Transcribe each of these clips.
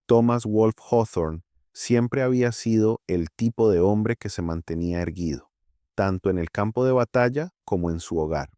Thomas Wolfe Hawthorne siempre había sido el tipo de hombre que se mantenía erguido, tanto en el campo de batalla como en su hogar.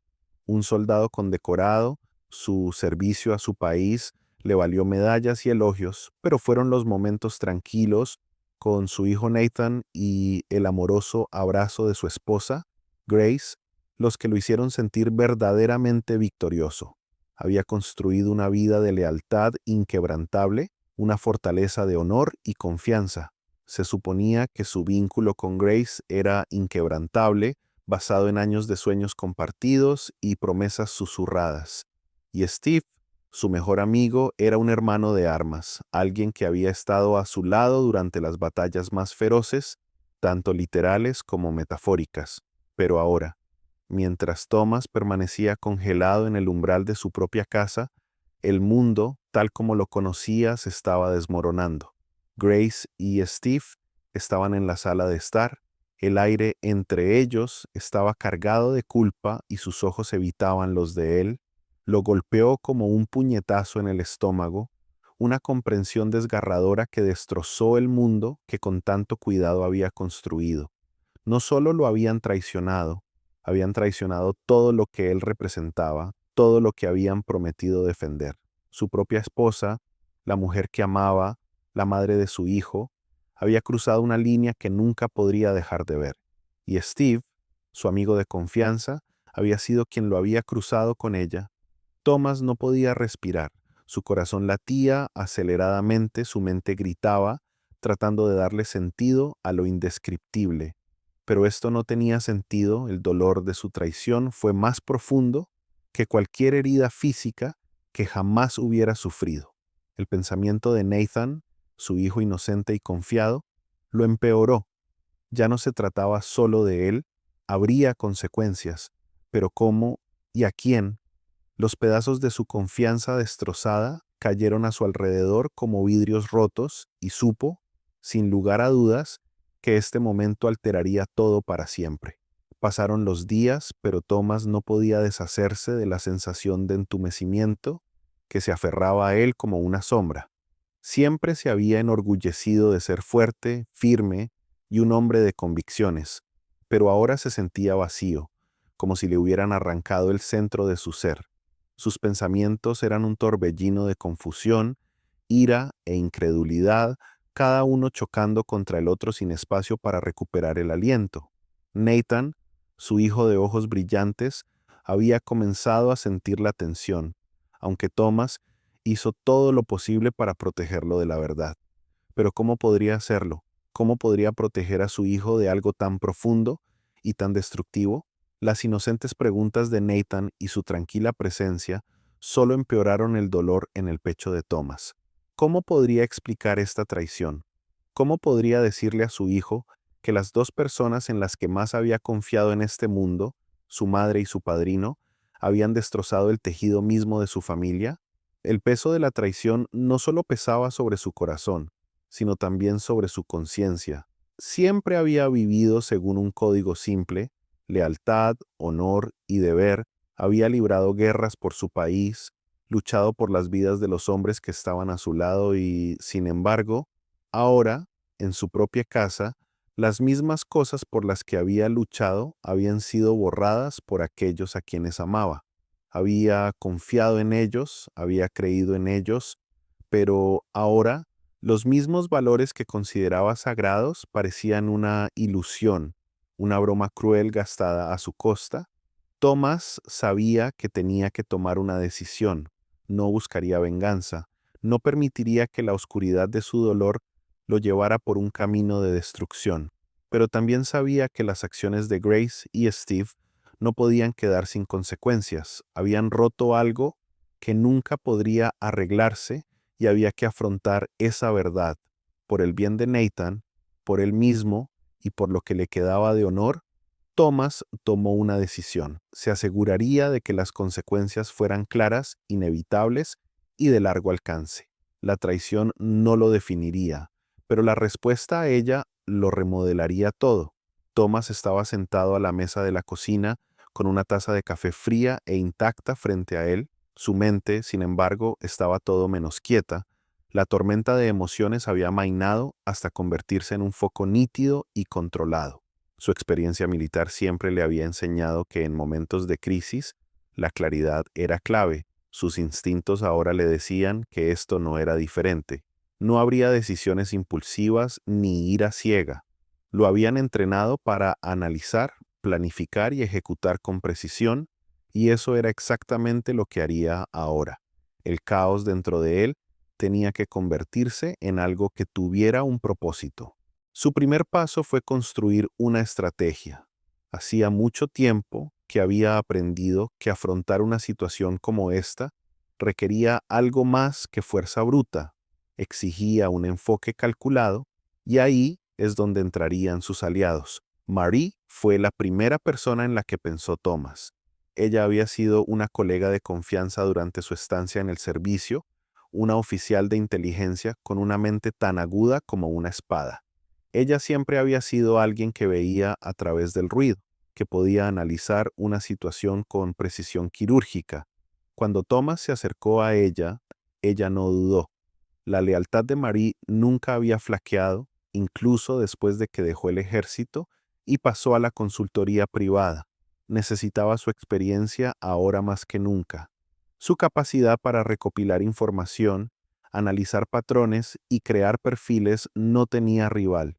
Un soldado condecorado, su servicio a su país le valió medallas y elogios, pero fueron los momentos tranquilos con su hijo Nathan y el amoroso abrazo de su esposa, Grace, los que lo hicieron sentir verdaderamente victorioso. Había construido una vida de lealtad inquebrantable, una fortaleza de honor y confianza. Se suponía que su vínculo con Grace era inquebrantable, basado en años de sueños compartidos y promesas susurradas. Y Steve, su mejor amigo, era un hermano de armas, alguien que había estado a su lado durante las batallas más feroces, tanto literales como metafóricas. Pero ahora, mientras Thomas permanecía congelado en el umbral de su propia casa, el mundo, tal como lo conocía, se estaba desmoronando. Grace y Steve estaban en la sala de estar. El aire entre ellos estaba cargado de culpa y sus ojos evitaban los de él. Lo golpeó como un puñetazo en el estómago, una comprensión desgarradora que destrozó el mundo que con tanto cuidado había construido. No solo lo habían traicionado todo lo que él representaba, todo lo que habían prometido defender. Su propia esposa, la mujer que amaba, la madre de su hijo, había cruzado una línea que nunca podría dejar de ver. Y Steve, su amigo de confianza, había sido quien lo había cruzado con ella. Thomas no podía respirar. Su corazón latía aceleradamente, su mente gritaba, tratando de darle sentido a lo indescriptible. Pero esto no tenía sentido, el dolor de su traición fue más profundo que cualquier herida física que jamás hubiera sufrido. El pensamiento de Nathan, su hijo inocente y confiado, lo empeoró. Ya no se trataba solo de él, habría consecuencias, pero ¿cómo y a quién? Los pedazos de su confianza destrozada cayeron a su alrededor como vidrios rotos y supo, sin lugar a dudas, que este momento alteraría todo para siempre. Pasaron los días, pero Thomas no podía deshacerse de la sensación de entumecimiento que se aferraba a él como una sombra. Siempre se había enorgullecido de ser fuerte, firme y un hombre de convicciones, pero ahora se sentía vacío, como si le hubieran arrancado el centro de su ser. Sus pensamientos eran un torbellino de confusión, ira e incredulidad, cada uno chocando contra el otro sin espacio para recuperar el aliento. Nathan, su hijo de ojos brillantes, había comenzado a sentir la tensión, aunque Thomas hizo todo lo posible para protegerlo de la verdad. Pero ¿cómo podría hacerlo? ¿Cómo podría proteger a su hijo de algo tan profundo y tan destructivo? Las inocentes preguntas de Nathan y su tranquila presencia solo empeoraron el dolor en el pecho de Thomas. ¿Cómo podría explicar esta traición? ¿Cómo podría decirle a su hijo que las dos personas en las que más había confiado en este mundo, su madre y su padrino, habían destrozado el tejido mismo de su familia? El peso de la traición no solo pesaba sobre su corazón, sino también sobre su conciencia. Siempre había vivido según un código simple: lealtad, honor y deber. Había librado guerras por su país, luchado por las vidas de los hombres que estaban a su lado y, sin embargo, ahora, en su propia casa, las mismas cosas por las que había luchado habían sido borradas por aquellos a quienes amaba. Había confiado en ellos, había creído en ellos, pero ahora los mismos valores que consideraba sagrados parecían una ilusión, una broma cruel gastada a su costa. Thomas sabía que tenía que tomar una decisión. No buscaría venganza, no permitiría que la oscuridad de su dolor lo llevara por un camino de destrucción. Pero también sabía que las acciones de Grace y Steve no podían quedar sin consecuencias. Habían roto algo que nunca podría arreglarse y había que afrontar esa verdad. Por el bien de Nathan, por él mismo y por lo que le quedaba de honor, Thomas tomó una decisión. Se aseguraría de que las consecuencias fueran claras, inevitables y de largo alcance. La traición no lo definiría, pero la respuesta a ella lo remodelaría todo. Thomas estaba sentado a la mesa de la cocina con una taza de café fría e intacta frente a él. Su mente, sin embargo, estaba todo menos quieta. La tormenta de emociones había amainado hasta convertirse en un foco nítido y controlado. Su experiencia militar siempre le había enseñado que en momentos de crisis, la claridad era clave. Sus instintos ahora le decían que esto no era diferente. No habría decisiones impulsivas ni ira ciega. Lo habían entrenado para analizar, planificar y ejecutar con precisión, y eso era exactamente lo que haría ahora. El caos dentro de él tenía que convertirse en algo que tuviera un propósito. Su primer paso fue construir una estrategia. Hacía mucho tiempo que había aprendido que afrontar una situación como esta requería algo más que fuerza bruta, exigía un enfoque calculado, y ahí es donde entrarían sus aliados. Marie fue la primera persona en la que pensó Thomas. Ella había sido una colega de confianza durante su estancia en el servicio, una oficial de inteligencia con una mente tan aguda como una espada. Ella siempre había sido alguien que veía a través del ruido, que podía analizar una situación con precisión quirúrgica. Cuando Thomas se acercó a ella, ella no dudó. La lealtad de Marie nunca había flaqueado, incluso después de que dejó el ejército y pasó a la consultoría privada. Necesitaba su experiencia ahora más que nunca. Su capacidad para recopilar información, analizar patrones y crear perfiles no tenía rival.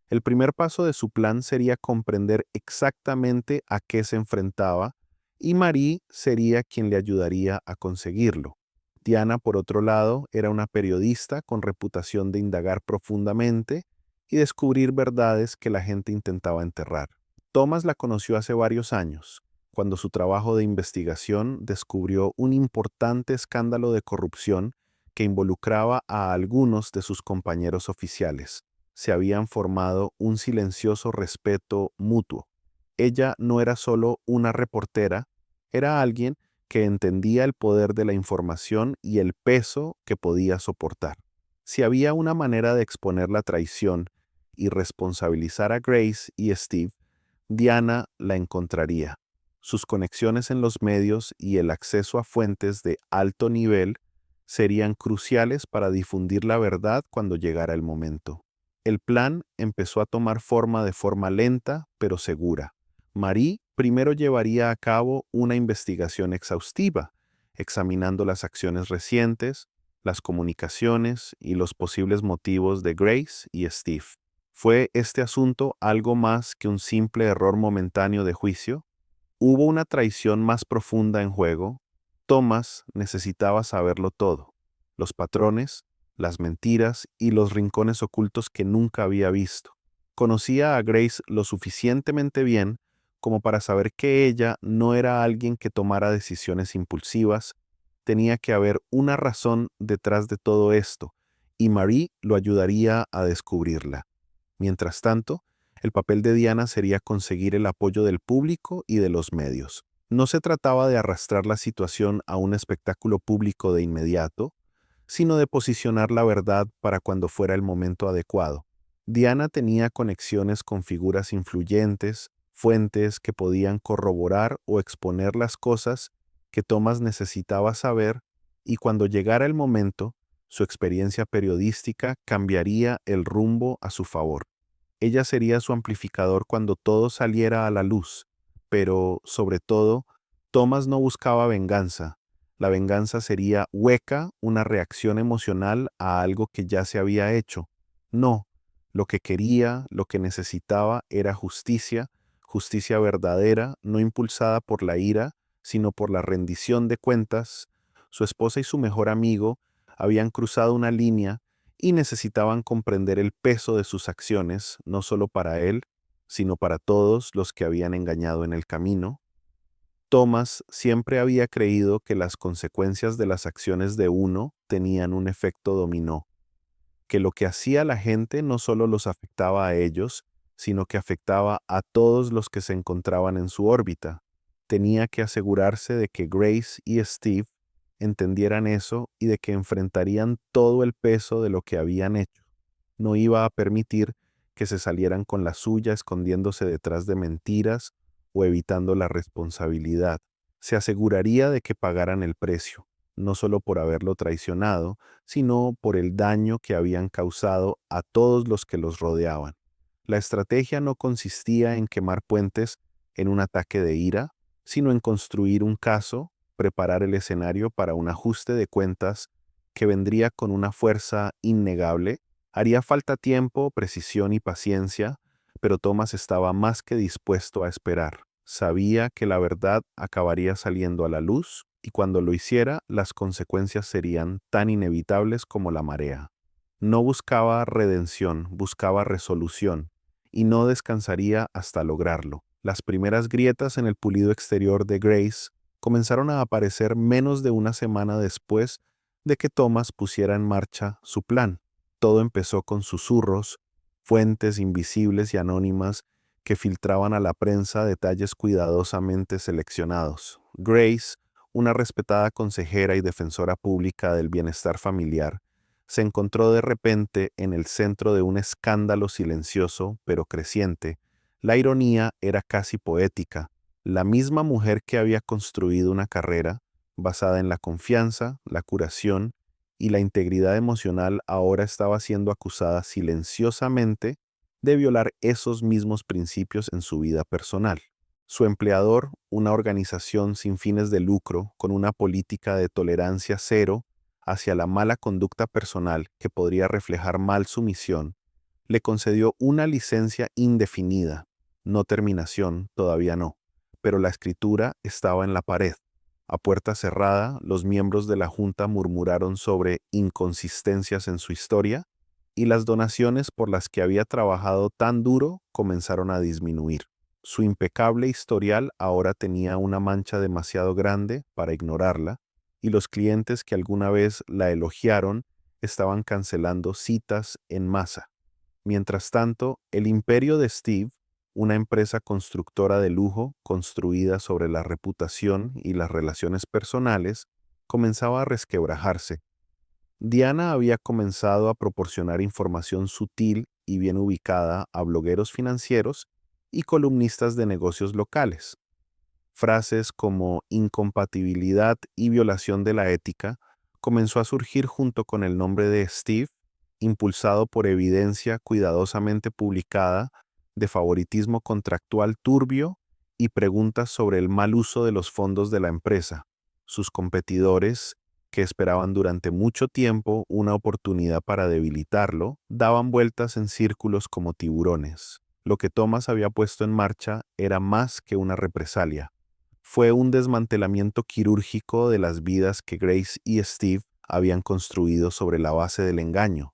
El primer paso de su plan sería comprender exactamente a qué se enfrentaba, y Marie sería quien le ayudaría a conseguirlo. Diana, por otro lado, era una periodista con reputación de indagar profundamente y descubrir verdades que la gente intentaba enterrar. Thomas la conoció hace varios años, cuando su trabajo de investigación descubrió un importante escándalo de corrupción que involucraba a algunos de sus compañeros oficiales. Se habían formado un silencioso respeto mutuo. Ella no era solo una reportera, era alguien que entendía el poder de la información y el peso que podía soportar. Si había una manera de exponer la traición y responsabilizar a Grace y Steve, Diana la encontraría. Sus conexiones en los medios y el acceso a fuentes de alto nivel serían cruciales para difundir la verdad cuando llegara el momento. El plan empezó a tomar forma de forma lenta pero segura. Marie primero llevaría a cabo una investigación exhaustiva, examinando las acciones recientes, las comunicaciones y los posibles motivos de Grace y Steve. ¿Fue este asunto algo más que un simple error momentáneo de juicio? ¿Hubo una traición más profunda en juego? Thomas necesitaba saberlo todo: los patrones, las mentiras y los rincones ocultos que nunca había visto. Conocía a Grace lo suficientemente bien como para saber que ella no era alguien que tomara decisiones impulsivas. Tenía que haber una razón detrás de todo esto, y Marie lo ayudaría a descubrirla. Mientras tanto, el papel de Diana sería conseguir el apoyo del público y de los medios. No se trataba de arrastrar la situación a un espectáculo público de inmediato, sino de posicionar la verdad para cuando fuera el momento adecuado. Diana tenía conexiones con figuras influyentes, fuentes que podían corroborar o exponer las cosas que Thomas necesitaba saber, y cuando llegara el momento, su experiencia periodística cambiaría el rumbo a su favor. Ella sería su amplificador cuando todo saliera a la luz, pero, sobre todo, Thomas no buscaba venganza. La venganza sería hueca, una reacción emocional a algo que ya se había hecho. No, lo que quería, lo que necesitaba era justicia, justicia verdadera, no impulsada por la ira, sino por la rendición de cuentas. Su esposa y su mejor amigo habían cruzado una línea y necesitaban comprender el peso de sus acciones, no solo para él, sino para todos los que habían engañado en el camino. Thomas siempre había creído que las consecuencias de las acciones de uno tenían un efecto dominó, que lo que hacía la gente no solo los afectaba a ellos, sino que afectaba a todos los que se encontraban en su órbita. Tenía que asegurarse de que Grace y Steve entendieran eso y de que enfrentarían todo el peso de lo que habían hecho. No iba a permitir que se salieran con la suya escondiéndose detrás de mentiras o evitando la responsabilidad. Se aseguraría de que pagaran el precio. no solo por haberlo traicionado, sino por el daño que habían causado a todos los que los rodeaban. La estrategia no consistía en quemar puentes en un ataque de ira, sino en construir un caso, preparar el escenario para un ajuste de cuentas que vendría con una fuerza innegable. Haría falta tiempo, precisión y paciencia, pero Thomas estaba más que dispuesto a esperar. Sabía que la verdad acabaría saliendo a la luz y cuando lo hiciera, las consecuencias serían tan inevitables como la marea. No buscaba redención, buscaba resolución, y no descansaría hasta lograrlo. Las primeras grietas en el pulido exterior de Grace comenzaron a aparecer menos de una semana después de que Thomas pusiera en marcha su plan. Todo empezó con susurros, fuentes invisibles y anónimas que filtraban a la prensa detalles cuidadosamente seleccionados. Grace, una respetada consejera y defensora pública del bienestar familiar, se encontró de repente en el centro de un escándalo silencioso pero creciente. La ironía era casi poética. La misma mujer que había construido una carrera basada en la confianza, la curación y la integridad emocional ahora estaba siendo acusada silenciosamente de violar esos mismos principios en su vida personal. Su empleador, una organización sin fines de lucro con una política de tolerancia cero hacia la mala conducta personal que podría reflejar mal su misión, le concedió una licencia indefinida, no terminación, todavía no, pero la escritura estaba en la pared. A puerta cerrada, los miembros de la Junta murmuraron sobre inconsistencias en su historia y las donaciones por las que había trabajado tan duro comenzaron a disminuir. Su impecable historial ahora tenía una mancha demasiado grande para ignorarla, y los clientes que alguna vez la elogiaron estaban cancelando citas en masa. Mientras tanto, el imperio de Steve, una empresa constructora de lujo construida sobre la reputación y las relaciones personales, comenzaba a resquebrajarse. Diana había comenzado a proporcionar información sutil y bien ubicada a blogueros financieros y columnistas de negocios locales. Frases como incompatibilidad y violación de la ética comenzó a surgir junto con el nombre de Steve, impulsado por evidencia cuidadosamente publicada de favoritismo contractual turbio y preguntas sobre el mal uso de los fondos de la empresa. Sus competidores, que esperaban durante mucho tiempo una oportunidad para debilitarlo, daban vueltas en círculos como tiburones. Lo que Thomas había puesto en marcha era más que una represalia. Fue un desmantelamiento quirúrgico de las vidas que Grace y Steve habían construido sobre la base del engaño.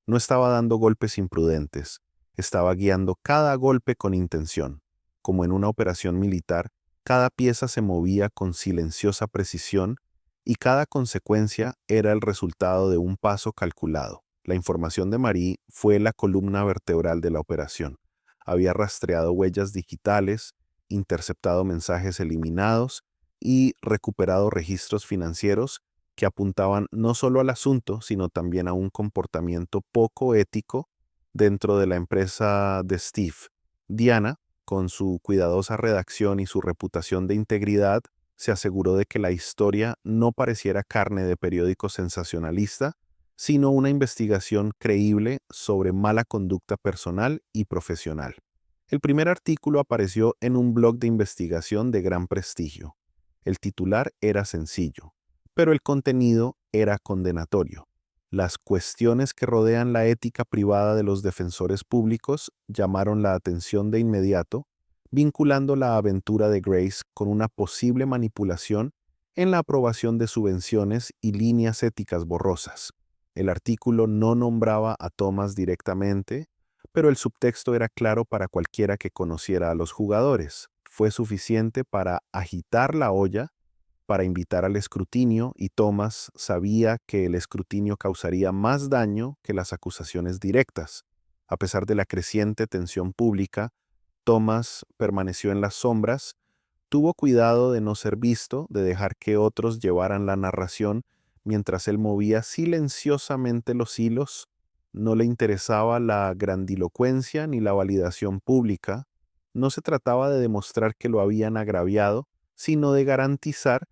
No estaba dando golpes imprudentes, estaba guiando cada golpe con intención. Como en una operación militar, cada pieza se movía con silenciosa precisión y cada consecuencia era el resultado de un paso calculado. La información de Marie fue la columna vertebral de la operación. Había rastreado huellas digitales, interceptado mensajes eliminados y recuperado registros financieros que apuntaban no solo al asunto, sino también a un comportamiento poco ético dentro de la empresa de Steve. Diana, con su cuidadosa redacción y su reputación de integridad, se aseguró de que la historia no pareciera carne de periódico sensacionalista, sino una investigación creíble sobre mala conducta personal y profesional. El primer artículo apareció en un blog de investigación de gran prestigio. El titular era sencillo, pero el contenido era condenatorio. Las cuestiones que rodean la ética privada de los defensores públicos llamaron la atención de inmediato, vinculando la aventura de Grace con una posible manipulación en la aprobación de subvenciones y líneas éticas borrosas. El artículo no nombraba a Thomas directamente, pero el subtexto era claro para cualquiera que conociera a los jugadores. Fue suficiente para agitar la olla, para invitar al escrutinio, y Thomas sabía que el escrutinio causaría más daño que las acusaciones directas. A pesar de la creciente tensión pública, Thomas permaneció en las sombras, tuvo cuidado de no ser visto, de dejar que otros llevaran la narración mientras él movía silenciosamente los hilos. No le interesaba la grandilocuencia ni la validación pública. No se trataba de demostrar que lo habían agraviado, sino de garantizar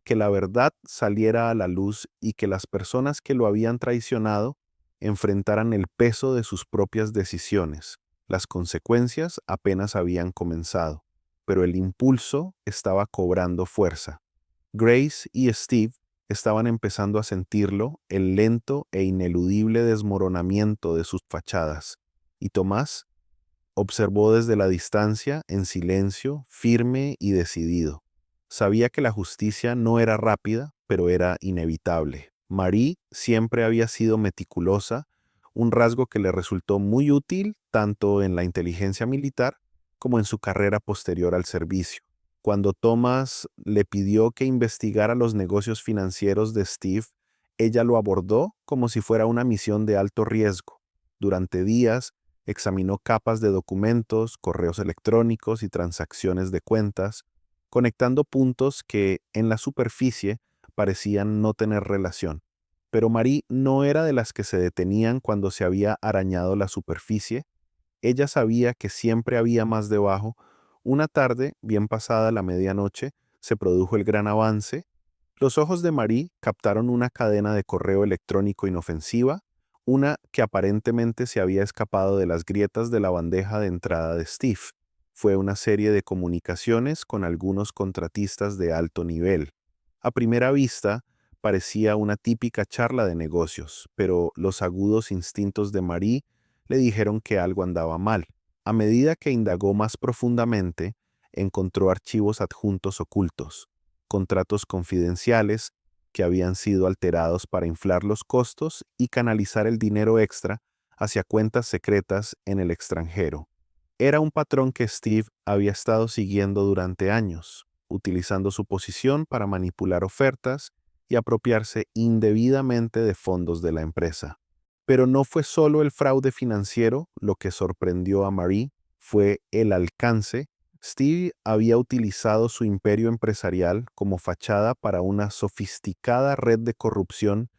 que la verdad saliera a la luz y que las personas que lo habían traicionado enfrentaran el peso de sus propias decisiones. Las consecuencias apenas habían comenzado, pero el impulso estaba cobrando fuerza. Grace y Steve estaban empezando a sentirlo, el lento e ineludible desmoronamiento de sus fachadas, y Tomás observó desde la distancia, en silencio, firme y decidido. Sabía que la justicia no era rápida, pero era inevitable. Marie siempre había sido meticulosa, un rasgo que le resultó muy útil tanto en la inteligencia militar como en su carrera posterior al servicio. Cuando Thomas le pidió que investigara los negocios financieros de Steve, ella lo abordó como si fuera una misión de alto riesgo. Durante días, examinó capas de documentos, correos electrónicos y transacciones de cuentas, conectando puntos que, en la superficie, parecían no tener relación. Pero Marie no era de las que se detenían cuando se había arañado la superficie. Ella sabía que siempre había más debajo. Una tarde, bien pasada la medianoche, se produjo el gran avance. Los ojos de Marie captaron una cadena de correo electrónico inofensiva, una que aparentemente se había escapado de las grietas de la bandeja de entrada de Steve. Fue una serie de comunicaciones con algunos contratistas de alto nivel. A primera vista, parecía una típica charla de negocios, pero los agudos instintos de Marie le dijeron que algo andaba mal. A medida que indagó más profundamente, encontró archivos adjuntos ocultos, contratos confidenciales que habían sido alterados para inflar los costos y canalizar el dinero extra hacia cuentas secretas en el extranjero. Era un patrón que Steve había estado siguiendo durante años, utilizando su posición para manipular ofertas y apropiarse indebidamente de fondos de la empresa. Pero no fue solo el fraude financiero lo que sorprendió a Marie, fue el alcance. Steve había utilizado su imperio empresarial como fachada para una sofisticada red de corrupción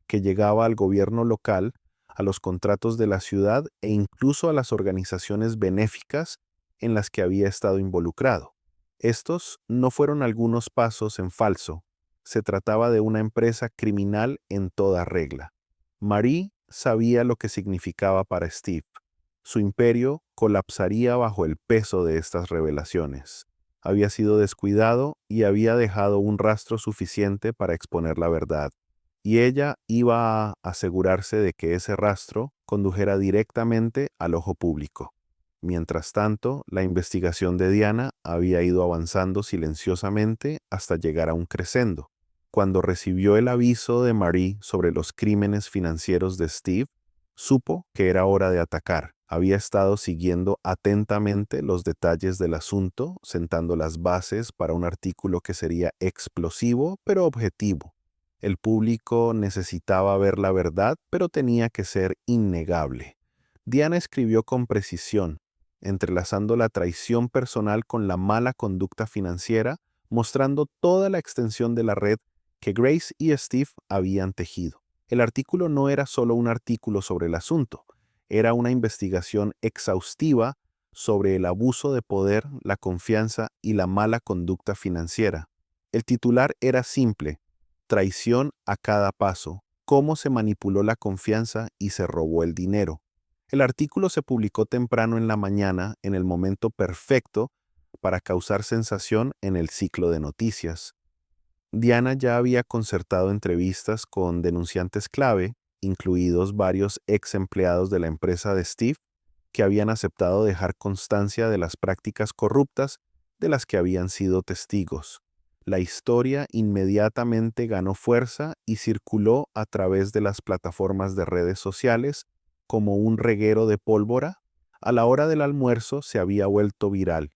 que llegaba al gobierno local, a los contratos de la ciudad e incluso a las organizaciones benéficas en las que había estado involucrado. Estos no fueron algunos pasos en falso. Se trataba de una empresa criminal en toda regla. Marie sabía lo que significaba para Steve. Su imperio colapsaría bajo el peso de estas revelaciones. Había sido descuidado y había dejado un rastro suficiente para exponer la verdad, y ella iba a asegurarse de que ese rastro condujera directamente al ojo público. Mientras tanto, la investigación de Diana había ido avanzando silenciosamente hasta llegar a un crescendo. Cuando recibió el aviso de Marie sobre los crímenes financieros de Steve, supo que era hora de atacar. Había estado siguiendo atentamente los detalles del asunto, sentando las bases para un artículo que sería explosivo pero objetivo. El público necesitaba ver la verdad, pero tenía que ser innegable. Diana escribió con precisión, entrelazando la traición personal con la mala conducta financiera, mostrando toda la extensión de la red que Grace y Steve habían tejido. El artículo no era solo un artículo sobre el asunto, era una investigación exhaustiva sobre el abuso de poder, la confianza y la mala conducta financiera. El titular era simple: traición a cada paso, cómo se manipuló la confianza y se robó el dinero. El artículo se publicó temprano en la mañana, en el momento perfecto para causar sensación en el ciclo de noticias. Diana ya había concertado entrevistas con denunciantes clave, incluidos varios ex empleados de la empresa de Steve, que habían aceptado dejar constancia de las prácticas corruptas de las que habían sido testigos. La historia inmediatamente ganó fuerza y circuló a través de las plataformas de redes sociales como un reguero de pólvora. A la hora del almuerzo se había vuelto viral.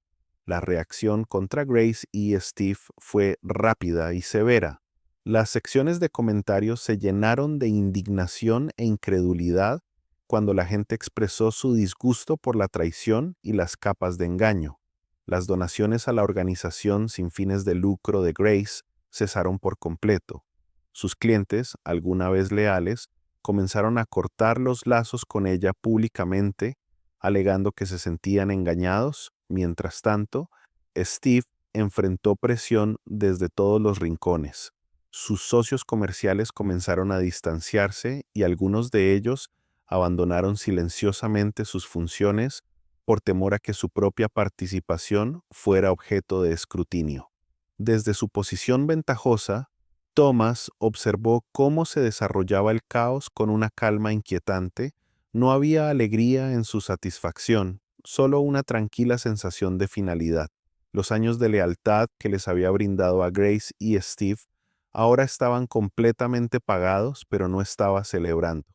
La reacción contra Grace y Steve fue rápida y severa. Las secciones de comentarios se llenaron de indignación e incredulidad cuando la gente expresó su disgusto por la traición y las capas de engaño. Las donaciones a la organización sin fines de lucro de Grace cesaron por completo. Sus clientes, alguna vez leales, comenzaron a cortar los lazos con ella públicamente, alegando que se sentían engañados. Mientras tanto, Steve enfrentó presión desde todos los rincones. Sus socios comerciales comenzaron a distanciarse y algunos de ellos abandonaron silenciosamente sus funciones por temor a que su propia participación fuera objeto de escrutinio. Desde su posición ventajosa, Thomas observó cómo se desarrollaba el caos con una calma inquietante. No había alegría en su satisfacción, solo una tranquila sensación de finalidad. Los años de lealtad que les había brindado a Grace y Steve ahora estaban completamente pagados, pero no estaba celebrando.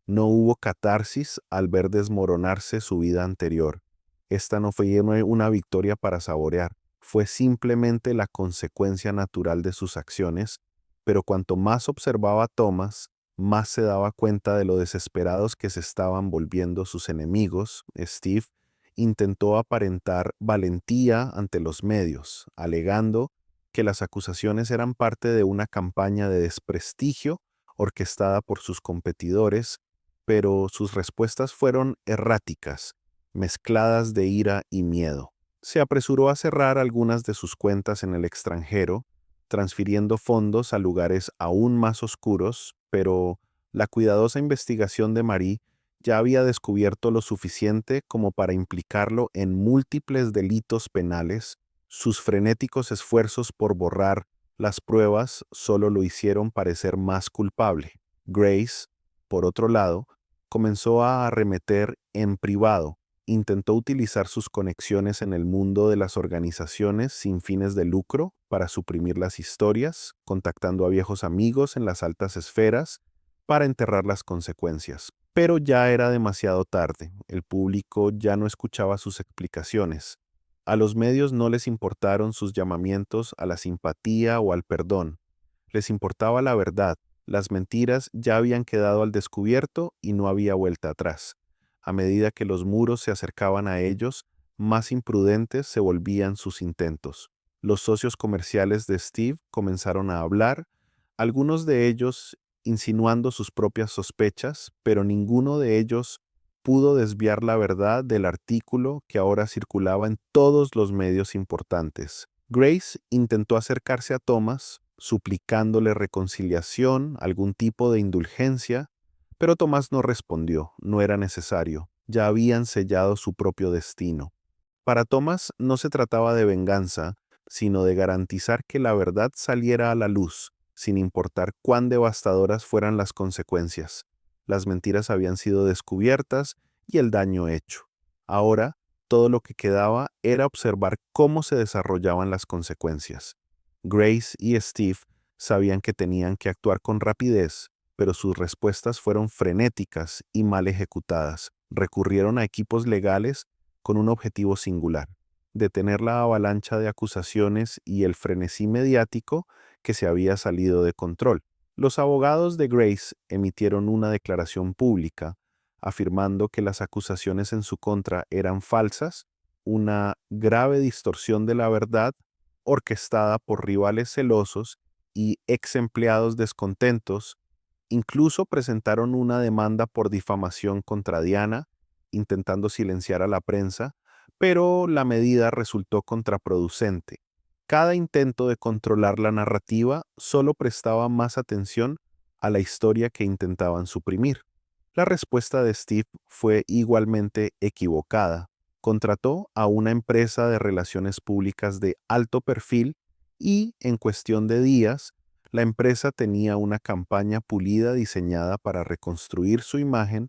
No hubo catarsis al ver desmoronarse su vida anterior. Esta no fue una victoria para saborear, fue simplemente la consecuencia natural de sus acciones, pero cuanto más observaba a Thomas, más se daba cuenta de lo desesperados que se estaban volviendo sus enemigos. Steve intentó aparentar valentía ante los medios, alegando que las acusaciones eran parte de una campaña de desprestigio orquestada por sus competidores, pero sus respuestas fueron erráticas, mezcladas de ira y miedo. Se apresuró a cerrar algunas de sus cuentas en el extranjero, transfiriendo fondos a lugares aún más oscuros, pero la cuidadosa investigación de Marie ya había descubierto lo suficiente como para implicarlo en múltiples delitos penales. Sus frenéticos esfuerzos por borrar las pruebas solo lo hicieron parecer más culpable. Grace, por otro lado, comenzó a arremeter en privado. Intentó utilizar sus conexiones en el mundo de las organizaciones sin fines de lucro para suprimir las historias, contactando a viejos amigos en las altas esferas para enterrar las consecuencias. Pero ya era demasiado tarde. El público ya no escuchaba sus explicaciones. A los medios no les importaron sus llamamientos a la simpatía o al perdón. Les importaba la verdad. Las mentiras ya habían quedado al descubierto y no había vuelta atrás. A medida que los muros se acercaban a ellos, más imprudentes se volvían sus intentos. Los socios comerciales de Steve comenzaron a hablar, algunos de ellos insinuando sus propias sospechas, pero ninguno de ellos pudo desviar la verdad del artículo que ahora circulaba en todos los medios importantes. Grace intentó acercarse a Thomas, suplicándole reconciliación, algún tipo de indulgencia, pero Tomás no respondió, no era necesario, ya habían sellado su propio destino. Para Tomás no se trataba de venganza, sino de garantizar que la verdad saliera a la luz, sin importar cuán devastadoras fueran las consecuencias. Las mentiras habían sido descubiertas y el daño hecho. Ahora, todo lo que quedaba era observar cómo se desarrollaban las consecuencias. Grace y Steve sabían que tenían que actuar con rapidez, pero sus respuestas fueron frenéticas y mal ejecutadas. Recurrieron a equipos legales con un objetivo singular: detener la avalancha de acusaciones y el frenesí mediático que se había salido de control. Los abogados de Grace emitieron una declaración pública afirmando que las acusaciones en su contra eran falsas, una grave distorsión de la verdad orquestada por rivales celosos y ex empleados descontentos. Incluso presentaron una demanda por difamación contra Diana, intentando silenciar a la prensa, pero la medida resultó contraproducente. Cada intento de controlar la narrativa solo prestaba más atención a la historia que intentaban suprimir. La respuesta de Steve fue igualmente equivocada. Contrató a una empresa de relaciones públicas de alto perfil y, en cuestión de días, la empresa tenía una campaña pulida diseñada para reconstruir su imagen,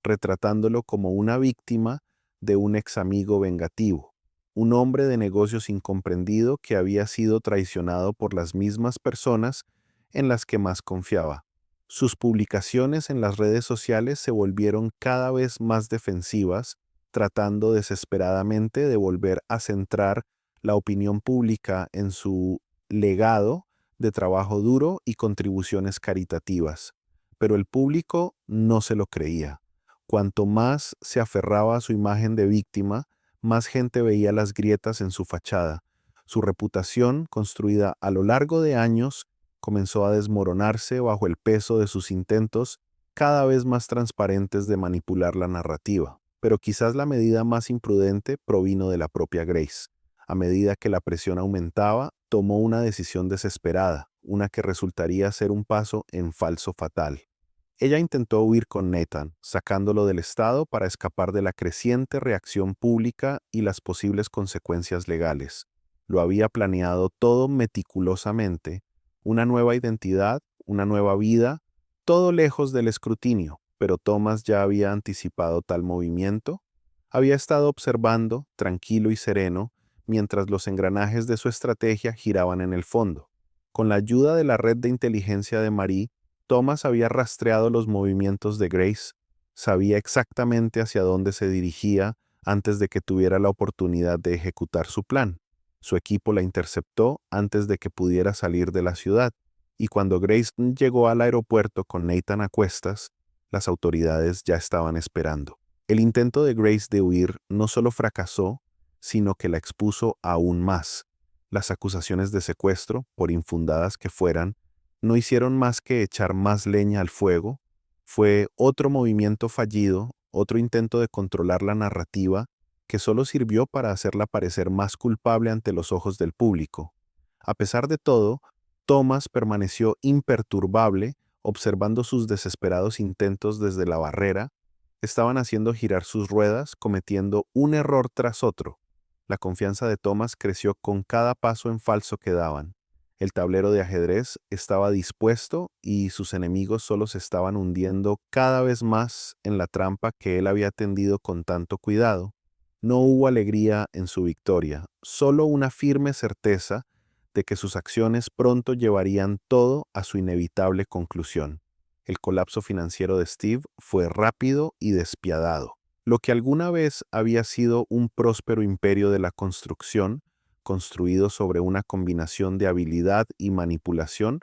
retratándolo como una víctima de un ex amigo vengativo, un hombre de negocios incomprendido que había sido traicionado por las mismas personas en las que más confiaba. Sus publicaciones en las redes sociales se volvieron cada vez más defensivas, tratando desesperadamente de volver a centrar la opinión pública en su legado de trabajo duro y contribuciones caritativas. Pero el público no se lo creía. Cuanto más se aferraba a su imagen de víctima, más gente veía las grietas en su fachada. Su reputación, construida a lo largo de años, comenzó a desmoronarse bajo el peso de sus intentos cada vez más transparentes de manipular la narrativa. Pero quizás la medida más imprudente provino de la propia Grace. A medida que la presión aumentaba, tomó una decisión desesperada, una que resultaría ser un paso en falso fatal. Ella intentó huir con Nathan, sacándolo del estado para escapar de la creciente reacción pública y las posibles consecuencias legales. Lo había planeado todo meticulosamente, una nueva identidad, una nueva vida, todo lejos del escrutinio, pero Thomas ya había anticipado tal movimiento. Había estado observando, tranquilo y sereno, mientras los engranajes de su estrategia giraban en el fondo. Con la ayuda de la red de inteligencia de Marie, Thomas había rastreado los movimientos de Grace, sabía exactamente hacia dónde se dirigía antes de que tuviera la oportunidad de ejecutar su plan. Su equipo la interceptó antes de que pudiera salir de la ciudad, y cuando Grace llegó al aeropuerto con Nathan a cuestas, las autoridades ya estaban esperando. El intento de Grace de huir no solo fracasó, sino que la expuso aún más. Las acusaciones de secuestro, por infundadas que fueran, no hicieron más que echar más leña al fuego. Fue otro movimiento fallido, otro intento de controlar la narrativa que solo sirvió para hacerla parecer más culpable ante los ojos del público. A pesar de todo, Thomas permaneció imperturbable, observando sus desesperados intentos desde la barrera. Estaban haciendo girar sus ruedas, cometiendo un error tras otro. La confianza de Thomas creció con cada paso en falso que daban. El tablero de ajedrez estaba dispuesto y sus enemigos solo se estaban hundiendo cada vez más en la trampa que él había tendido con tanto cuidado. No hubo alegría en su victoria, solo una firme certeza de que sus acciones pronto llevarían todo a su inevitable conclusión. El colapso financiero de Steve fue rápido y despiadado. Lo que alguna vez había sido un próspero imperio de la construcción, construido sobre una combinación de habilidad y manipulación,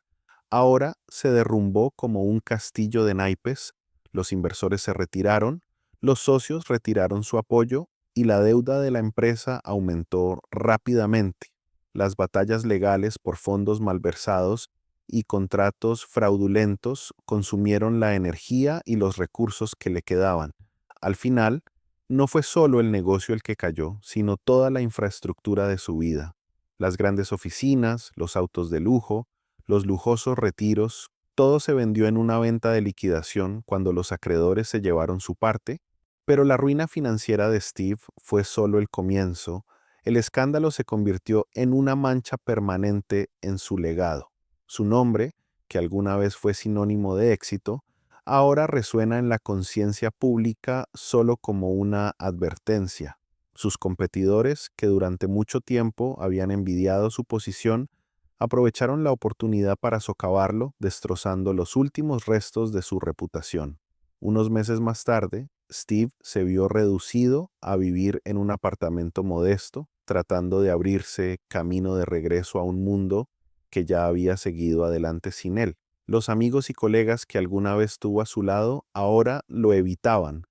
ahora se derrumbó como un castillo de naipes. Los inversores se retiraron, los socios retiraron su apoyo y la deuda de la empresa aumentó rápidamente. Las batallas legales por fondos malversados y contratos fraudulentos consumieron la energía y los recursos que le quedaban. Al final, no fue solo el negocio el que cayó, sino toda la infraestructura de su vida. Las grandes oficinas, los autos de lujo, los lujosos retiros, todo se vendió en una venta de liquidación cuando los acreedores se llevaron su parte, pero la ruina financiera de Steve fue solo el comienzo. El escándalo se convirtió en una mancha permanente en su legado. Su nombre, que alguna vez fue sinónimo de éxito, ahora resuena en la conciencia pública solo como una advertencia. Sus competidores, que durante mucho tiempo habían envidiado su posición, aprovecharon la oportunidad para socavarlo, destrozando los últimos restos de su reputación. Unos meses más tarde, Steve se vio reducido a vivir en un apartamento modesto, tratando de abrirse camino de regreso a un mundo que ya había seguido adelante sin él. Los amigos y colegas que alguna vez tuvo a su lado ahora lo evitaban,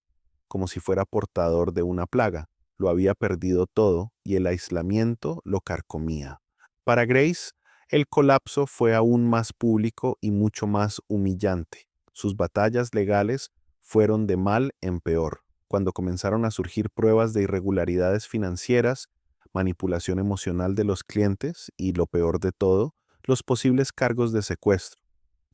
como si fuera portador de una plaga. Lo había perdido todo y el aislamiento lo carcomía. Para Grace, el colapso fue aún más público y mucho más humillante. Sus batallas legales fueron de mal en peor. Cuando comenzaron a surgir pruebas de irregularidades financieras, manipulación emocional de los clientes y, lo peor de todo, los posibles cargos de secuestro.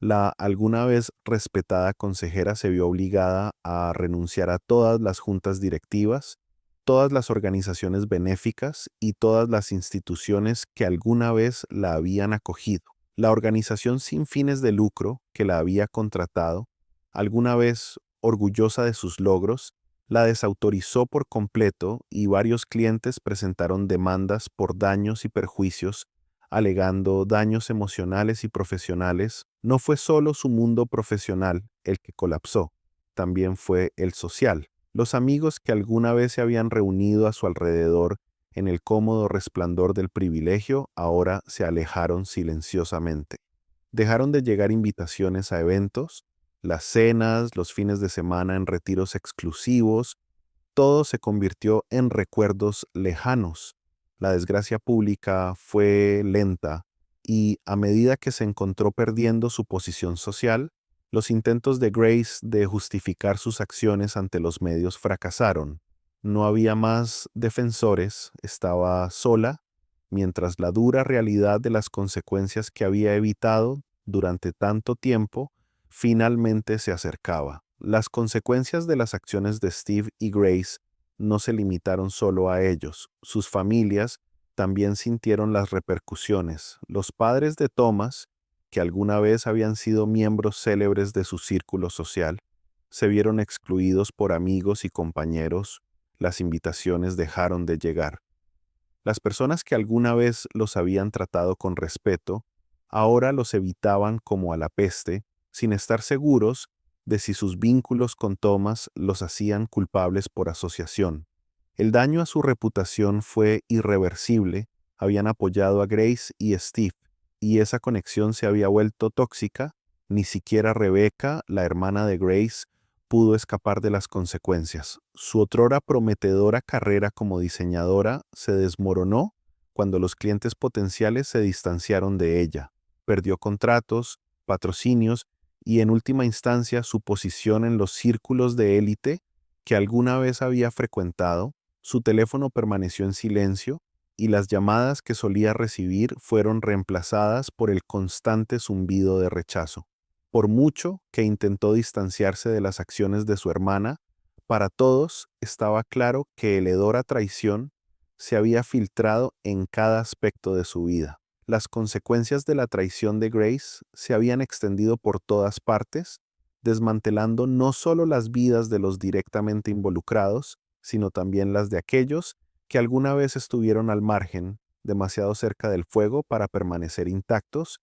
La alguna vez respetada consejera se vio obligada a renunciar a todas las juntas directivas, todas las organizaciones benéficas y todas las instituciones que alguna vez la habían acogido. La organización sin fines de lucro que la había contratado, alguna vez orgullosa de sus logros, la desautorizó por completo y varios clientes presentaron demandas por daños y perjuicios alegando daños emocionales y profesionales. No fue solo su mundo profesional el que colapsó, también fue el social. Los amigos que alguna vez se habían reunido a su alrededor en el cómodo resplandor del privilegio ahora se alejaron silenciosamente. Dejaron de llegar invitaciones a eventos, las cenas, los fines de semana en retiros exclusivos, todo se convirtió en recuerdos lejanos. La desgracia pública fue lenta y a medida que se encontró perdiendo su posición social, los intentos de Grace de justificar sus acciones ante los medios fracasaron. No había más defensores, estaba sola mientras la dura realidad de las consecuencias que había evitado durante tanto tiempo finalmente se acercaba. Las consecuencias de las acciones de Steve y Grace no se limitaron solo a ellos. Sus familias también sintieron las repercusiones. Los padres de Thomas, que alguna vez habían sido miembros célebres de su círculo social, se vieron excluidos por amigos y compañeros. Las invitaciones dejaron de llegar. Las personas que alguna vez los habían tratado con respeto, ahora los evitaban como a la peste, sin estar seguros de si sus vínculos con Thomas los hacían culpables por asociación. El daño a su reputación fue irreversible, habían apoyado a Grace y Steve, y esa conexión se había vuelto tóxica. Ni siquiera Rebecca, la hermana de Grace, pudo escapar de las consecuencias. Su otrora prometedora carrera como diseñadora se desmoronó cuando los clientes potenciales se distanciaron de ella. Perdió contratos, patrocinios y en última instancia su posición en los círculos de élite que alguna vez había frecuentado. Su teléfono permaneció en silencio y las llamadas que solía recibir fueron reemplazadas por el constante zumbido de rechazo. Por mucho que intentó distanciarse de las acciones de su hermana, para todos estaba claro que el hedor a traición se había filtrado en cada aspecto de su vida. Las consecuencias de la traición de Grace se habían extendido por todas partes, desmantelando no solo las vidas de los directamente involucrados, sino también las de aquellos que alguna vez estuvieron al margen, demasiado cerca del fuego para permanecer intactos.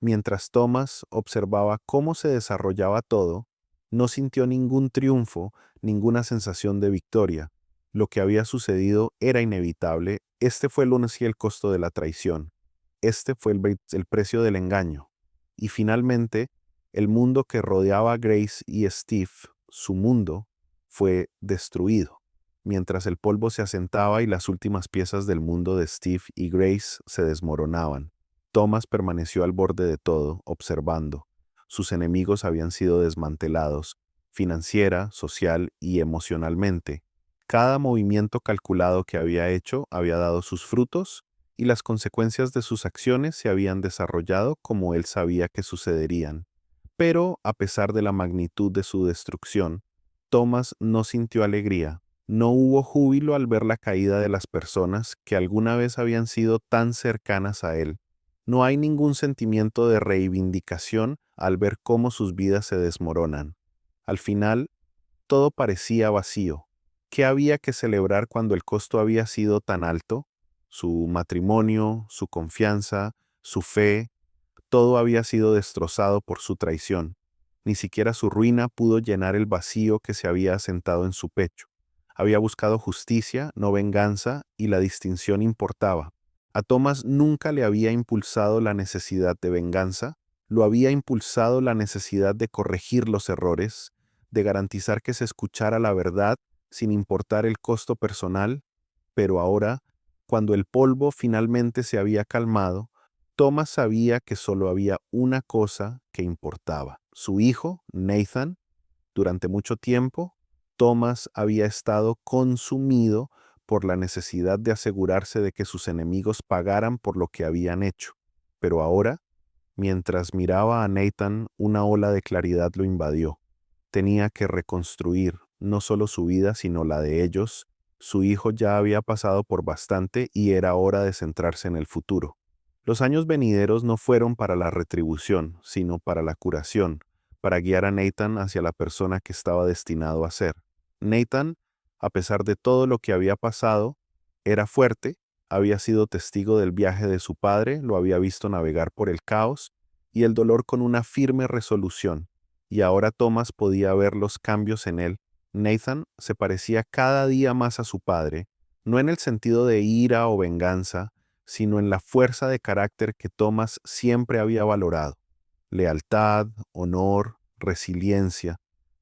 Mientras Thomas observaba cómo se desarrollaba todo, no sintió ningún triunfo, ninguna sensación de victoria. Lo que había sucedido era inevitable. Este fue el costo de la traición. Este fue el precio del engaño. Y finalmente, el mundo que rodeaba a Grace y Steve, su mundo, fue destruido. Mientras el polvo se asentaba y las últimas piezas del mundo de Steve y Grace se desmoronaban, Thomas permaneció al borde de todo, observando. Sus enemigos habían sido desmantelados, financiera, social y emocionalmente. Cada movimiento calculado que había hecho había dado sus frutos y las consecuencias de sus acciones se habían desarrollado como él sabía que sucederían. Pero, a pesar de la magnitud de su destrucción, Thomas no sintió alegría. No hubo júbilo al ver la caída de las personas que alguna vez habían sido tan cercanas a él. No hay ningún sentimiento de reivindicación al ver cómo sus vidas se desmoronan. Al final, todo parecía vacío. ¿Qué había que celebrar cuando el costo había sido tan alto? Su matrimonio, su confianza, su fe, todo había sido destrozado por su traición. Ni siquiera su ruina pudo llenar el vacío que se había asentado en su pecho. Había buscado justicia, no venganza, y la distinción importaba. A Thomas nunca le había impulsado la necesidad de venganza, lo había impulsado la necesidad de corregir los errores, de garantizar que se escuchara la verdad sin importar el costo personal. Pero ahora, cuando el polvo finalmente se había calmado, Thomas sabía que solo había una cosa que importaba: su hijo, Nathan. Durante mucho tiempo, Thomas había estado consumido por la necesidad de asegurarse de que sus enemigos pagaran por lo que habían hecho. Pero ahora, mientras miraba a Nathan, una ola de claridad lo invadió. Tenía que reconstruir no solo su vida, sino la de ellos. Su hijo ya había pasado por bastante y era hora de centrarse en el futuro. Los años venideros no fueron para la retribución, sino para la curación, para guiar a Nathan hacia la persona que estaba destinado a ser. Nathan, a pesar de todo lo que había pasado, era fuerte, había sido testigo del viaje de su padre, lo había visto navegar por el caos y el dolor con una firme resolución, y ahora Thomas podía ver los cambios en él. Nathan se parecía cada día más a su padre, no en el sentido de ira o venganza, sino en la fuerza de carácter que Thomas siempre había valorado: lealtad, honor, resiliencia.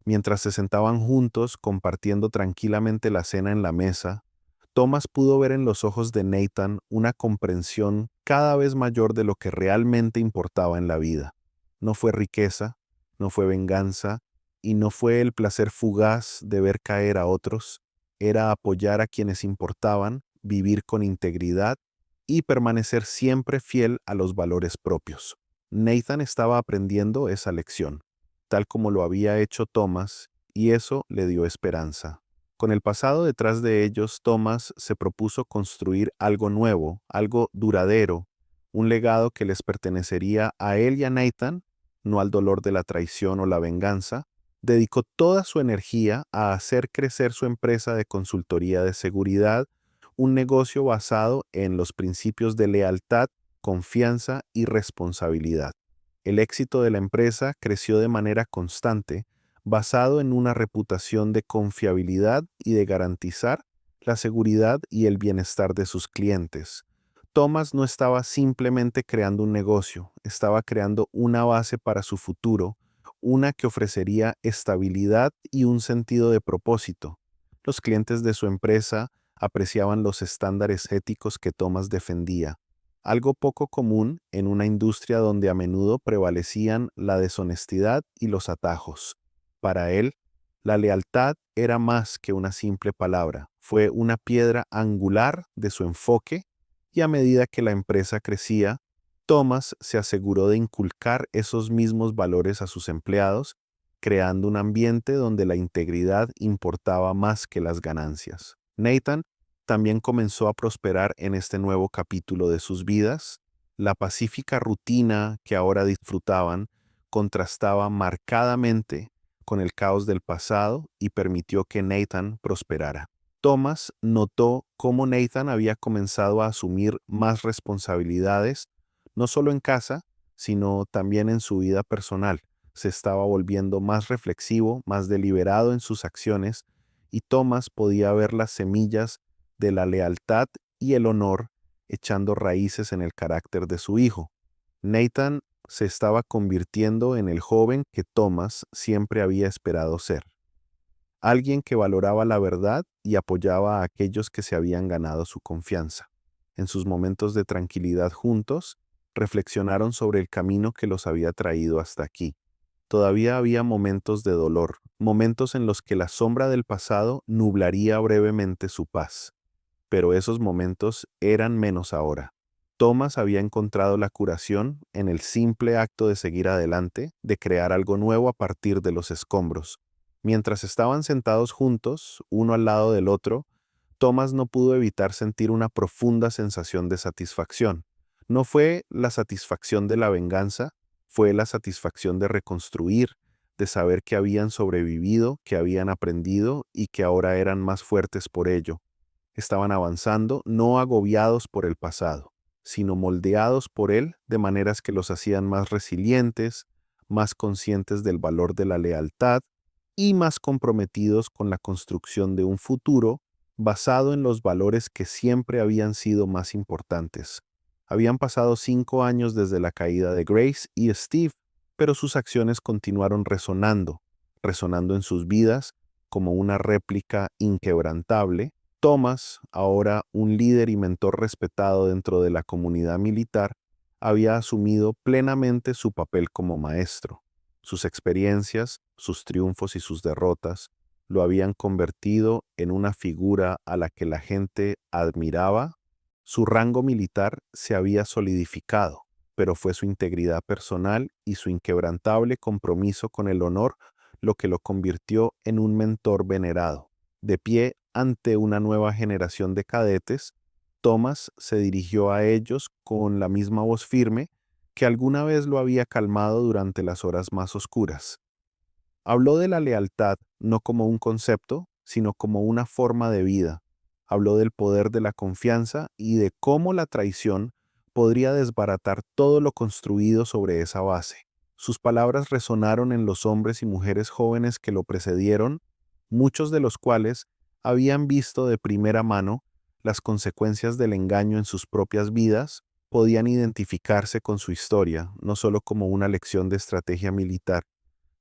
Mientras se sentaban juntos, compartiendo tranquilamente la cena en la mesa, Thomas pudo ver en los ojos de Nathan una comprensión cada vez mayor de lo que realmente importaba en la vida. No fue riqueza, no fue venganza, y no fue el placer fugaz de ver caer a otros. Era apoyar a quienes importaban, vivir con integridad y permanecer siempre fiel a los valores propios. Nathan estaba aprendiendo esa lección, tal como lo había hecho Thomas, y eso le dio esperanza. Con el pasado detrás de ellos, Thomas se propuso construir algo nuevo, algo duradero, un legado que les pertenecería a él y a Nathan, no al dolor de la traición o la venganza. Dedicó toda su energía a hacer crecer su empresa de consultoría de seguridad, un negocio basado en los principios de lealtad, confianza y responsabilidad. El éxito de la empresa creció de manera constante, basado en una reputación de confiabilidad y de garantizar la seguridad y el bienestar de sus clientes. Thomas no estaba simplemente creando un negocio, estaba creando una base para su futuro, una que ofrecería estabilidad y un sentido de propósito. Los clientes de su empresa apreciaban los estándares éticos que Thomas defendía, algo poco común en una industria donde a menudo prevalecían la deshonestidad y los atajos. Para él, la lealtad era más que una simple palabra, fue una piedra angular de su enfoque, y a medida que la empresa crecía, Thomas se aseguró de inculcar esos mismos valores a sus empleados, creando un ambiente donde la integridad importaba más que las ganancias. Nathan también comenzó a prosperar en este nuevo capítulo de sus vidas. La pacífica rutina que ahora disfrutaban contrastaba marcadamente con el caos del pasado y permitió que Nathan prosperara. Thomas notó cómo Nathan había comenzado a asumir más responsabilidades, no solo en casa, sino también en su vida personal. Se estaba volviendo más reflexivo, más deliberado en sus acciones, y Thomas podía ver las semillas de la lealtad y el honor echando raíces en el carácter de su hijo. Nathan se estaba convirtiendo en el joven que Thomas siempre había esperado ser. Alguien que valoraba la verdad y apoyaba a aquellos que se habían ganado su confianza. En sus momentos de tranquilidad juntos, reflexionaron sobre el camino que los había traído hasta aquí. Todavía había momentos de dolor, momentos en los que la sombra del pasado nublaría brevemente su paz. Pero esos momentos eran menos ahora. Thomas había encontrado la curación en el simple acto de seguir adelante, de crear algo nuevo a partir de los escombros. Mientras estaban sentados juntos, uno al lado del otro, Thomas no pudo evitar sentir una profunda sensación de satisfacción. No fue la satisfacción de la venganza, fue la satisfacción de reconstruir, de saber que habían sobrevivido, que habían aprendido y que ahora eran más fuertes por ello. Estaban avanzando, no agobiados por el pasado, sino moldeados por él de maneras que los hacían más resilientes, más conscientes del valor de la lealtad y más comprometidos con la construcción de un futuro basado en los valores que siempre habían sido más importantes. Habían pasado 5 años desde la caída de Grace y Steve, pero sus acciones continuaron resonando en sus vidas como una réplica inquebrantable. Thomas, ahora un líder y mentor respetado dentro de la comunidad militar, había asumido plenamente su papel como maestro. Sus experiencias, sus triunfos y sus derrotas lo habían convertido en una figura a la que la gente admiraba. Su rango militar se había solidificado, pero fue su integridad personal y su inquebrantable compromiso con el honor lo que lo convirtió en un mentor venerado. De pie ante una nueva generación de cadetes, Thomas se dirigió a ellos con la misma voz firme que alguna vez lo había calmado durante las horas más oscuras. Habló de la lealtad no como un concepto, sino como una forma de vida. Habló del poder de la confianza y de cómo la traición podría desbaratar todo lo construido sobre esa base. Sus palabras resonaron en los hombres y mujeres jóvenes que lo precedieron, muchos de los cuales habían visto de primera mano las consecuencias del engaño en sus propias vidas, podían identificarse con su historia, no solo como una lección de estrategia militar,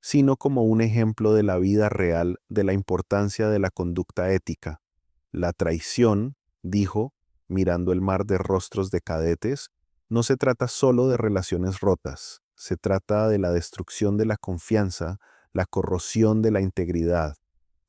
sino como un ejemplo de la vida real de la importancia de la conducta ética. La traición, dijo, mirando el mar de rostros de cadetes, no se trata solo de relaciones rotas, se trata de la destrucción de la confianza, la corrosión de la integridad.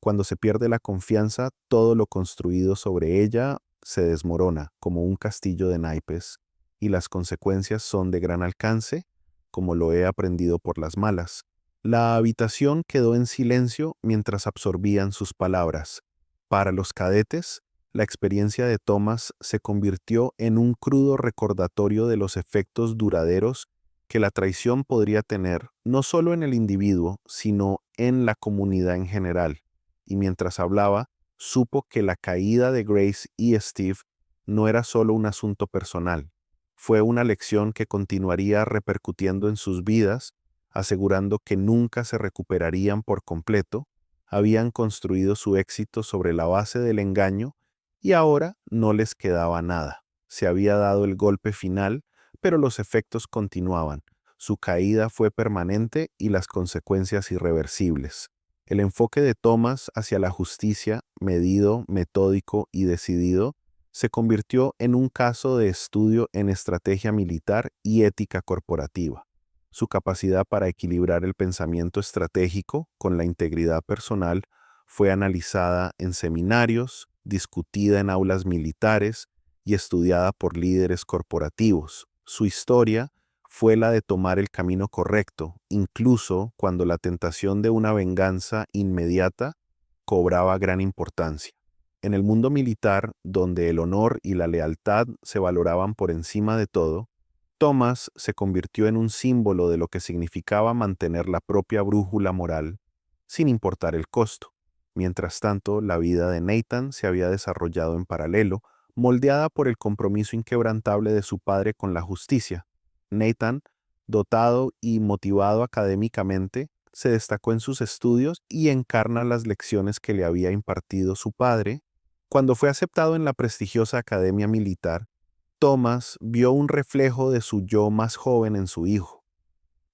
Cuando se pierde la confianza, todo lo construido sobre ella se desmorona como un castillo de naipes y las consecuencias son de gran alcance, como lo he aprendido por las malas. La habitación quedó en silencio mientras absorbían sus palabras. Para los cadetes, la experiencia de Thomas se convirtió en un crudo recordatorio de los efectos duraderos que la traición podría tener no solo en el individuo, sino en la comunidad en general. Y mientras hablaba, supo que la caída de Grace y Steve no era solo un asunto personal. Fue una lección que continuaría repercutiendo en sus vidas, asegurando que nunca se recuperarían por completo. Habían construido su éxito sobre la base del engaño y ahora no les quedaba nada. Se había dado el golpe final, pero los efectos continuaban. Su caída fue permanente y las consecuencias irreversibles. El enfoque de Thomas hacia la justicia, medido, metódico y decidido, se convirtió en un caso de estudio en estrategia militar y ética corporativa. Su capacidad para equilibrar el pensamiento estratégico con la integridad personal fue analizada en seminarios, discutida en aulas militares y estudiada por líderes corporativos. Su historia fue la de tomar el camino correcto, incluso cuando la tentación de una venganza inmediata cobraba gran importancia. En el mundo militar, donde el honor y la lealtad se valoraban por encima de todo, Thomas se convirtió en un símbolo de lo que significaba mantener la propia brújula moral, sin importar el costo. Mientras tanto, la vida de Nathan se había desarrollado en paralelo, moldeada por el compromiso inquebrantable de su padre con la justicia. Nathan, dotado y motivado académicamente, se destacó en sus estudios y encarna las lecciones que le había impartido su padre. Cuando fue aceptado en la prestigiosa Academia Militar, Thomas vio un reflejo de su yo más joven en su hijo.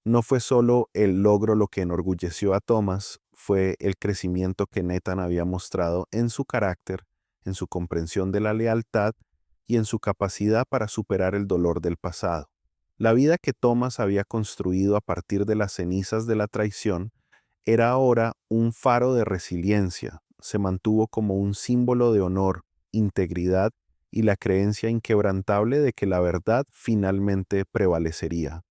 No fue solo el logro lo que enorgulleció a Thomas, fue el crecimiento que Nathan había mostrado en su carácter, en su comprensión de la lealtad y en su capacidad para superar el dolor del pasado. La vida que Thomas había construido a partir de las cenizas de la traición era ahora un faro de resiliencia, se mantuvo como un símbolo de honor, integridad y la creencia inquebrantable de que la verdad finalmente prevalecería.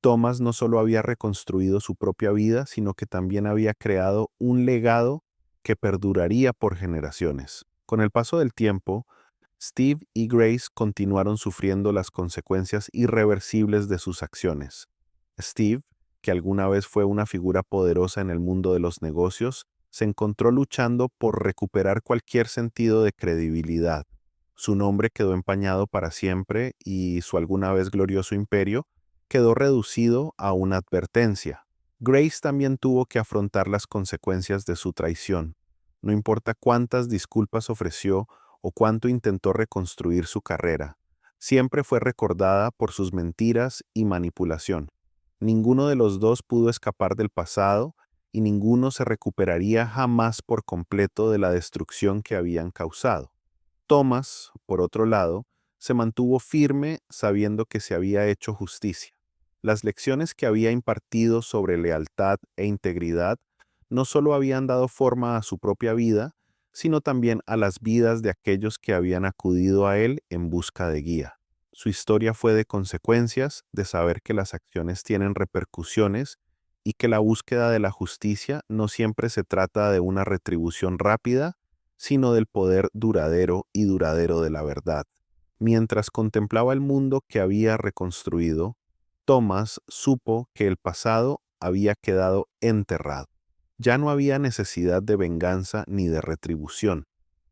Thomas no solo había reconstruido su propia vida, sino que también había creado un legado que perduraría por generaciones. Con el paso del tiempo, Steve y Grace continuaron sufriendo las consecuencias irreversibles de sus acciones. Steve, que alguna vez fue una figura poderosa en el mundo de los negocios, se encontró luchando por recuperar cualquier sentido de credibilidad. Su nombre quedó empañado para siempre y su alguna vez glorioso imperio quedó reducido a una advertencia. Grace también tuvo que afrontar las consecuencias de su traición. No importa cuántas disculpas ofreció o cuánto intentó reconstruir su carrera, siempre fue recordada por sus mentiras y manipulación. Ninguno de los dos pudo escapar del pasado y ninguno se recuperaría jamás por completo de la destrucción que habían causado. Thomas, por otro lado, se mantuvo firme sabiendo que se había hecho justicia. Las lecciones que había impartido sobre lealtad e integridad no solo habían dado forma a su propia vida, sino también a las vidas de aquellos que habían acudido a él en busca de guía. Su historia fue de consecuencias, de saber que las acciones tienen repercusiones y que la búsqueda de la justicia no siempre se trata de una retribución rápida, sino del poder duradero y duradero de la verdad. Mientras contemplaba el mundo que había reconstruido, Thomas supo que el pasado había quedado enterrado. Ya no había necesidad de venganza ni de retribución.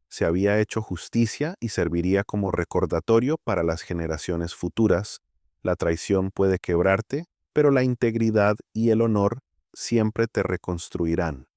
Se había hecho justicia y serviría como recordatorio para las generaciones futuras. La traición puede quebrarte, pero la integridad y el honor siempre te reconstruirán.